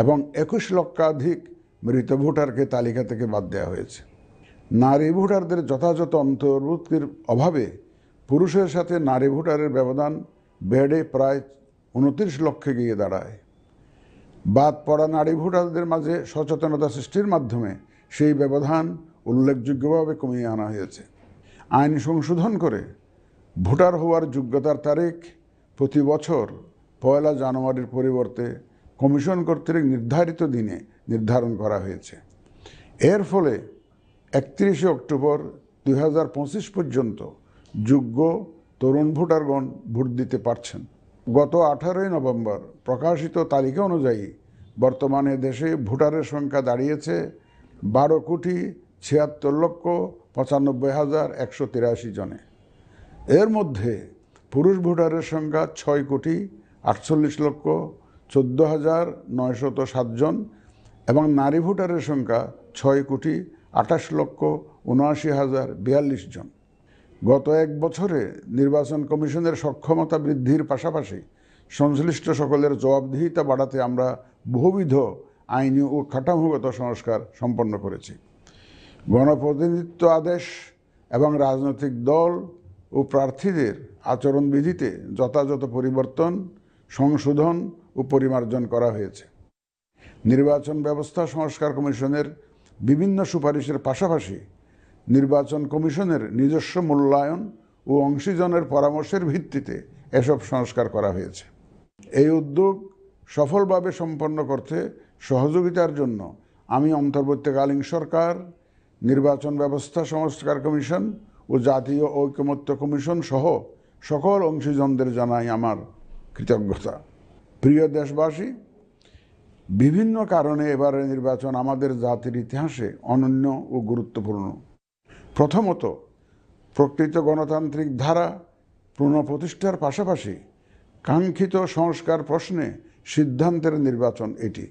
এবং 21 লক্ষাধিক মৃত ভোটারকে তালিকা থেকে বাদ দেওয়া হয়েছে। নারী ভোটারদের যথাযথ অন্তর্ভুক্তির অভাবে পুরুষের সাথে নারী ভোটারের ব্যবধান বেড়ে প্রায় 29 লক্ষে গিয়ে দাঁড়ায়। বাদ পড়া নারী ভোটারদের মাঝে সচেতনতা সৃষ্টির মাধ্যমে সেই ব্যবধান উল্লেখযোগ্যভাবে কমিয়ে আনা হয়েছে। আইন সংশোধন করে ভোটার হওয়ার যোগ্যতার তারিখ প্রতি বছর 1 জানুয়ারির পরিবর্তে কমিশন কর্তৃক নির্ধারিত দিনে নির্ধারণ করা হয়েছে। এর ফলে 31 অক্টোবর 2025 পর্যন্ত যোগ্য তরুণ ভোটারগণ ভোট দিতে পারছেন। গত 18 নভেম্বর প্রকাশিত তালিকা অনুযায়ী বর্তমানে দেশে ভোটারের সংখ্যা দাঁড়িয়েছে 12,76,95,183 জনে। এর মধ্যে পুরুষ ভোটারের সংখ্যা 6,48,14,907 জন এবং নারী ভোটারের সংখ্যা 6,28,79,042 জন। গত এক বছরে নির্বাচন কমিশনের সক্ষমতা বৃদ্ধির পাশাপাশি সংশ্লিষ্ট সকলের জবাবদিহিতা বাড়াতে আমরা বহুবিধ আইনি ও কাঠামোগত সংস্কার সম্পন্ন করেছি। গণপ্রতিনিধিত্ব আদেশ এবং রাজনৈতিক দল ও প্রার্থীদের আচরণবিধিতে যথাযথ পরিবর্তন, সংশোধন ও পরিমার্জন করা হয়েছে। নির্বাচন ব্যবস্থা সংস্কার কমিশনের বিভিন্ন সুপারিশের পাশাপাশি নির্বাচন কমিশনের নিজস্ব মূল্যায়ন ও অংশীজনের পরামর্শের ভিত্তিতে এসব সংস্কার করা হয়েছে। এই উদ্যোগ সফলভাবে সম্পন্ন করতে সহযোগিতার জন্য আমি অন্তর্বর্তীকালীন সরকার, নির্বাচন ব্যবস্থা সংস্কার কমিশন ও জাতীয় ঐকমত্য কমিশন সহ সকল অংশীজনদের জানাই আমার কৃতজ্ঞতা। প্রিয় দেশবাসী, বিভিন্ন কারণে এবারের নির্বাচন আমাদের জাতির ইতিহাসে অনন্য ও গুরুত্বপূর্ণ। প্রথমত, প্রকৃত গণতান্ত্রিক ধারা পুনঃপ্রতিষ্ঠার পাশাপাশি কাঙ্ক্ষিত সংস্কার প্রশ্নে সিদ্ধান্তের নির্বাচন এটি।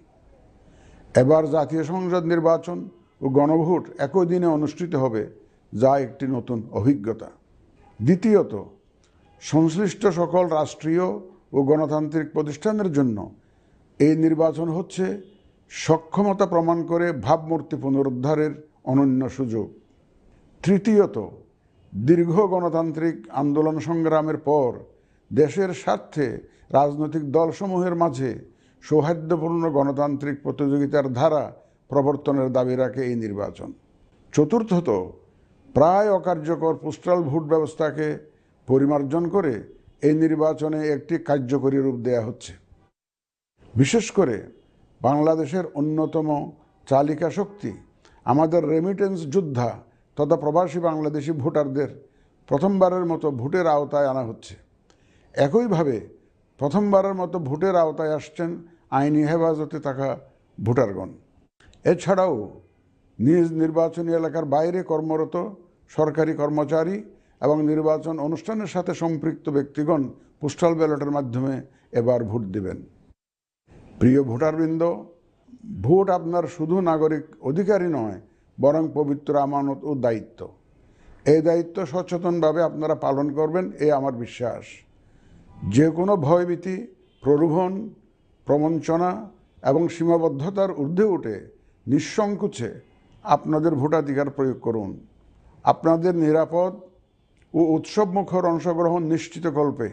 এবার জাতীয় সংসদ নির্বাচন ও গণভোট একই দিনে অনুষ্ঠিত হবে, যা একটি নতুন অভিজ্ঞতা। দ্বিতীয়ত, সংশ্লিষ্ট সকল রাষ্ট্রীয় ও গণতান্ত্রিক প্রতিষ্ঠানের জন্য এই নির্বাচন হচ্ছে সক্ষমতা প্রমাণ করে ভাবমূর্তি পুনরুদ্ধারের অনন্য সুযোগ। তৃতীয়ত, দীর্ঘ গণতান্ত্রিক আন্দোলন সংগ্রামের পর দেশের স্বার্থে রাজনৈতিক দলসমূহের মাঝে সৌহার্দ্যপূর্ণ গণতান্ত্রিক প্রতিযোগিতার ধারা প্রবর্তনের দাবি রাখে এই নির্বাচন। চতুর্থত, প্রায় অকার্যকর পোস্টাল ভোট ব্যবস্থাকে পরিমার্জন করে এই নির্বাচনে একটি কার্যকরী রূপ দেয়া হচ্ছে। বিশেষ করে বাংলাদেশের অন্যতম চালিকা শক্তি আমাদের রেমিটেন্স যোদ্ধা তথা প্রবাসী বাংলাদেশি ভোটারদের প্রথমবারের মতো ভোটের আওতায় আনা হচ্ছে। একইভাবে প্রথমবারের মতো ভোটের আওতায় আসছেন আইনি হেফাজতে থাকা ভোটারগণ। এছাড়াও নিজ নির্বাচনী এলাকার বাইরে কর্মরত সরকারি কর্মচারী এবং নির্বাচন অনুষ্ঠানের সাথে সম্পৃক্ত ব্যক্তিগণ পোস্টাল ব্যালটের মাধ্যমে এবার ভোট দেবেন। প্রিয় ভোটারবৃন্দ, ভোট আপনার শুধু নাগরিক অধিকারই নয়, বরং পবিত্র আমানত ও দায়িত্ব। এই দায়িত্ব সচেতনভাবে আপনারা পালন করবেন, এই আমার বিশ্বাস। যে কোনো ভয়ভীতি, প্রলোভন, প্রবঞ্চনা এবং সীমাবদ্ধতার ঊর্ধ্বে উঠে নিঃসংকোচে আপনাদের ভোটাধিকার প্রয়োগ করুন। আপনাদের নিরাপদ ও উৎসবমুখর অংশগ্রহণ নিশ্চিতকল্পে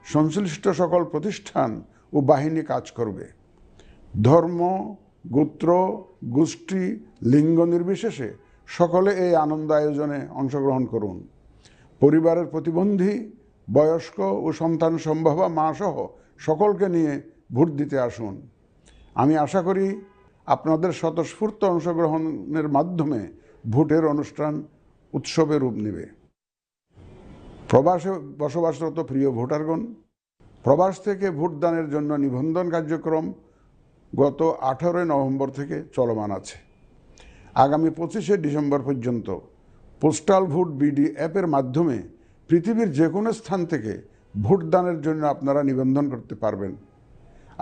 সংশ্লিষ্ট সকল প্রতিষ্ঠান ও বাহিনী কাজ করবে। ধর্ম, গোত্র, গোষ্ঠী, লিঙ্গ নির্বিশেষে সকলে এই আনন্দ আয়োজনে অংশগ্রহণ করুন। পরিবারের প্রতিবন্ধী, বয়স্ক ও সন্তান সম্ভবা মা সহ সকলকে নিয়ে ভোট দিতে আসুন। আমি আশা করি আপনাদের স্বতঃস্ফূর্ত অংশগ্রহণের মাধ্যমে ভোটের অনুষ্ঠান উৎসবে রূপ নেবে। প্রবাসে বসবাসরত প্রিয় ভোটারগণ, প্রবাস থেকে ভোটদানের জন্য নিবন্ধন কার্যক্রম গত 18 নভেম্বর থেকে চলমান আছে। আগামী 25 ডিসেম্বর পর্যন্ত পোস্টাল ভোট বিডি অ্যাপের মাধ্যমে পৃথিবীর যে কোনো স্থান থেকে ভোটদানের জন্য আপনারা নিবন্ধন করতে পারবেন।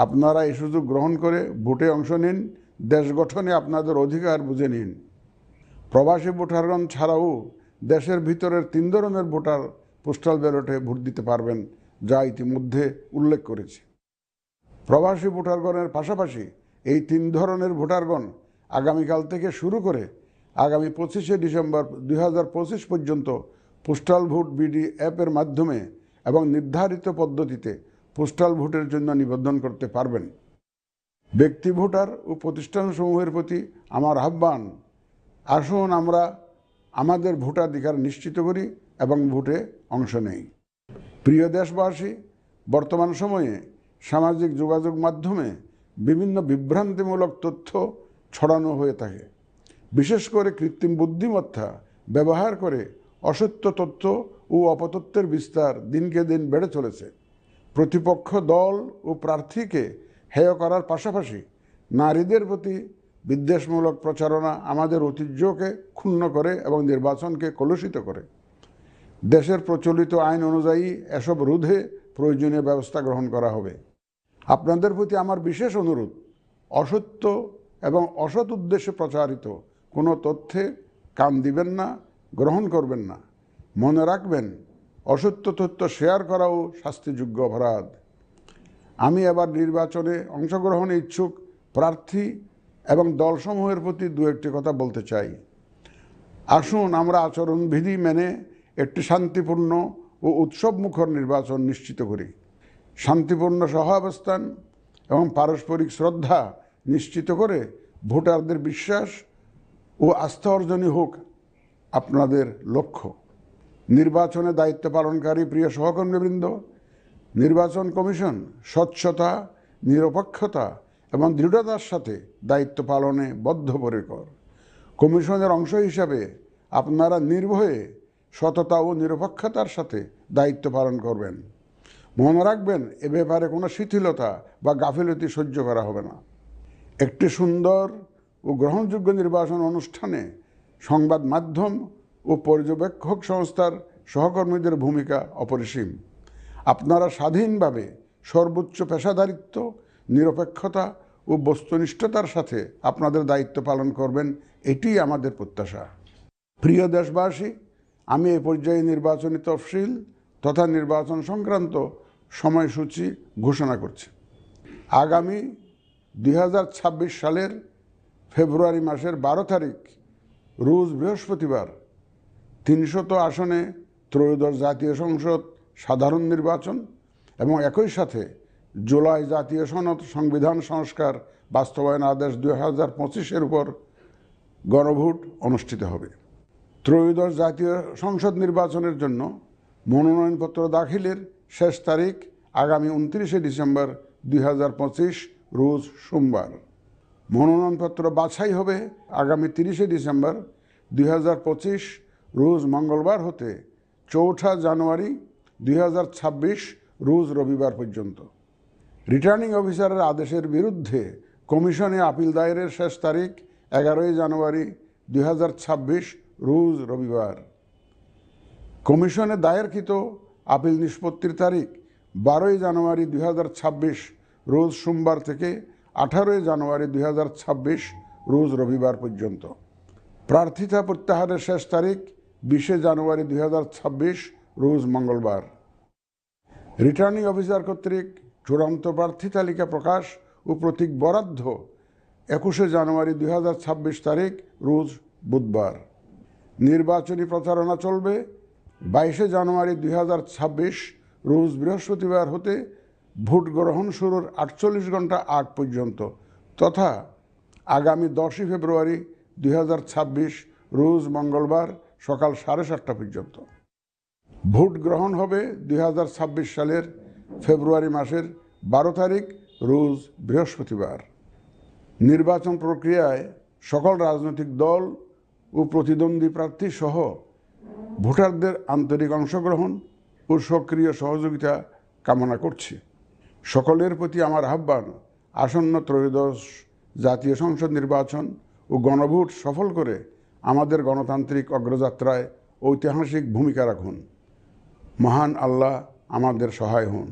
আপনারা এই সুযোগ গ্রহণ করে ভোটে অংশ নিন, দেশ গঠনে আপনাদের অধিকার বুঝে নিন। প্রবাসী ভোটারগণ ছাড়াও দেশের ভিতরের 3 ধরনের ভোটার পোস্টাল ব্যালটে ভোট দিতে পারবেন, যা ইতিমধ্যে উল্লেখ করেছি। প্রবাসী ভোটারগণের পাশাপাশি এই 3 ধরনের ভোটারগণ আগামীকাল থেকে শুরু করে আগামী 25শে ডিসেম্বর 2025 পর্যন্ত পোস্টাল ভোট বিডি অ্যাপের মাধ্যমে এবং নির্ধারিত পদ্ধতিতে পোস্টাল ভোটের জন্য নিবন্ধন করতে পারবেন। ব্যক্তি ভোটার ও প্রতিষ্ঠানসমূহের প্রতি আমার আহ্বান, আসুন আমরা আমাদের ভোটাধিকার নিশ্চিত করি এবং ভোটে অংশ নেই। প্রিয় দেশবাসী, বর্তমান সময়ে সামাজিক যোগাযোগ মাধ্যমে বিভিন্ন বিভ্রান্তিমূলক তথ্য ছড়ানো হয়ে থাকে। বিশেষ করে কৃত্রিম বুদ্ধিমত্তা ব্যবহার করে অসত্য তথ্য ও অপতথ্যের বিস্তার দিনকে দিন বেড়ে চলেছে। প্রতিপক্ষ দল ও প্রার্থীকে হেয় করার পাশাপাশি নারীদের প্রতি বিদ্বেষমূলক প্রচারণা আমাদের ঐতিহ্যকে ক্ষুণ্ণ করে এবং নির্বাচনকে কলুষিত করে। দেশের প্রচলিত আইন অনুযায়ী এসব রোধে প্রয়োজনীয় ব্যবস্থা গ্রহণ করা হবে। আপনাদের প্রতি আমার বিশেষ অনুরোধ, অসত্য এবং অসৎ উদ্দেশ্যে প্রচারিত কোনো তথ্যে কান দিবেন না, গ্রহণ করবেন না। মনে রাখবেন, অসত্য তথ্য শেয়ার করাও শাস্তিযোগ্য অপরাধ। আমি এবার নির্বাচনে অংশগ্রহণে ইচ্ছুক প্রার্থী এবং দলসমূহের প্রতি দু একটি কথা বলতে চাই। আসুন আমরা আচরণবিধি মেনে একটি শান্তিপূর্ণ ও উৎসবমুখর নির্বাচন নিশ্চিত করি। শান্তিপূর্ণ সহাবস্থান এবং পারস্পরিক শ্রদ্ধা নিশ্চিত করে ভোটারদের বিশ্বাস ও আস্থা অর্জনই হোক আপনাদের লক্ষ্য। নির্বাচনে দায়িত্ব পালনকারী প্রিয় সহকর্মীবৃন্দ, নির্বাচন কমিশন স্বচ্ছতা, নিরপেক্ষতা এবং দৃঢ়তার সাথে দায়িত্ব পালনে বদ্ধপরিকর। কমিশনের অংশ হিসাবে আপনারা নির্ভয়ে সততা ও নিরপেক্ষতার সাথে দায়িত্ব পালন করবেন। মনে রাখবেন, এ ব্যাপারে কোনো শিথিলতা বা গাফিলতি সহ্য করা হবে না। একটি সুন্দর ও গ্রহণযোগ্য নির্বাচন অনুষ্ঠানে সংবাদ মাধ্যম ও পর্যবেক্ষক সংস্থার সহকর্মীদের ভূমিকা অপরিসীম। আপনারা স্বাধীনভাবে সর্বোচ্চ পেশাদারিত্ব, নিরপেক্ষতা ও বস্তুনিষ্ঠতার সাথে আপনাদের দায়িত্ব পালন করবেন, এটিই আমাদের প্রত্যাশা। প্রিয় দেশবাসী, আমি এ পর্যায়ে নির্বাচনী তফসিল তথা নির্বাচন সংক্রান্ত সময়সূচি ঘোষণা করছি। আগামী 2026 সালের ফেব্রুয়ারি মাসের 12 তারিখ রোজ বৃহস্পতিবার 300 আসনে ত্রয়োদশ জাতীয় সংসদ সাধারণ নির্বাচন এবং একই সাথে জুলাই জাতীয় সনদ সংবিধান সংস্কার বাস্তবায়ন আদেশ 2025-এর উপর গণভোট অনুষ্ঠিত হবে। ত্রয়োদশ জাতীয় সংসদ নির্বাচনের জন্য মনোনয়নপত্র দাখিলের শেষ তারিখ আগামী 29শে ডিসেম্বর 2025 রোজ সোমবার। মনোনয়নপত্র বাছাই হবে আগামী 30শে ডিসেম্বর 2025 রোজ মঙ্গলবার হতে 4 জানুয়ারি 2026 রোজ রবিবার পর্যন্ত। রিটার্নিং অফিসারের আদেশের বিরুদ্ধে কমিশনে আপিল দায়েরের শেষ তারিখ 11 জানুয়ারি 2026 রোজ রবিবার। কমিশনে দায়েরকৃত আপিল নিষ্পত্তির তারিখ 12 জানুয়ারি 2026 রোজ সোমবার থেকে 18 জানুয়ারি 2026 রোজ রবিবার পর্যন্ত। প্রার্থিতা প্রত্যাহারের শেষ তারিখ 20 জানুয়ারি 2026 রোজ মঙ্গলবার। রিটার্নিং অফিসার কর্তৃক চূড়ান্ত প্রার্থী তালিকা প্রকাশ ও প্রতীক বরাদ্দ 21 জানুয়ারি 2026 তারিখ রোজ বুধবার। নির্বাচনী প্রচারণা চলবে 22 জানুয়ারি 2026 রোজ বৃহস্পতিবার হতে ভোট গ্রহণ শুরুর 48 ঘন্টা আগ পর্যন্ত তথা আগামী 10 ফেব্রুয়ারি 2026 রোজ মঙ্গলবার সকাল 7:30 পর্যন্ত। ভোট গ্রহণ হবে 2026 সালের ফেব্রুয়ারি মাসের 12 তারিখ রোজ বৃহস্পতিবার। নির্বাচন প্রক্রিয়ায় সকল রাজনৈতিক দল ও প্রতিদ্বন্দ্বী প্রার্থী সহ ভোটারদের আন্তরিক অংশগ্রহণ ও সক্রিয় সহযোগিতা কামনা করছি। সকলের প্রতি আমার আহ্বান, আসন্ন ত্রয়োদশ জাতীয় সংসদ নির্বাচন ও গণভোট সফল করে আমাদের গণতান্ত্রিক অগ্রযাত্রায় ঐতিহাসিক ভূমিকা রাখুন। মহান আল্লাহ আমাদের সহায় হন।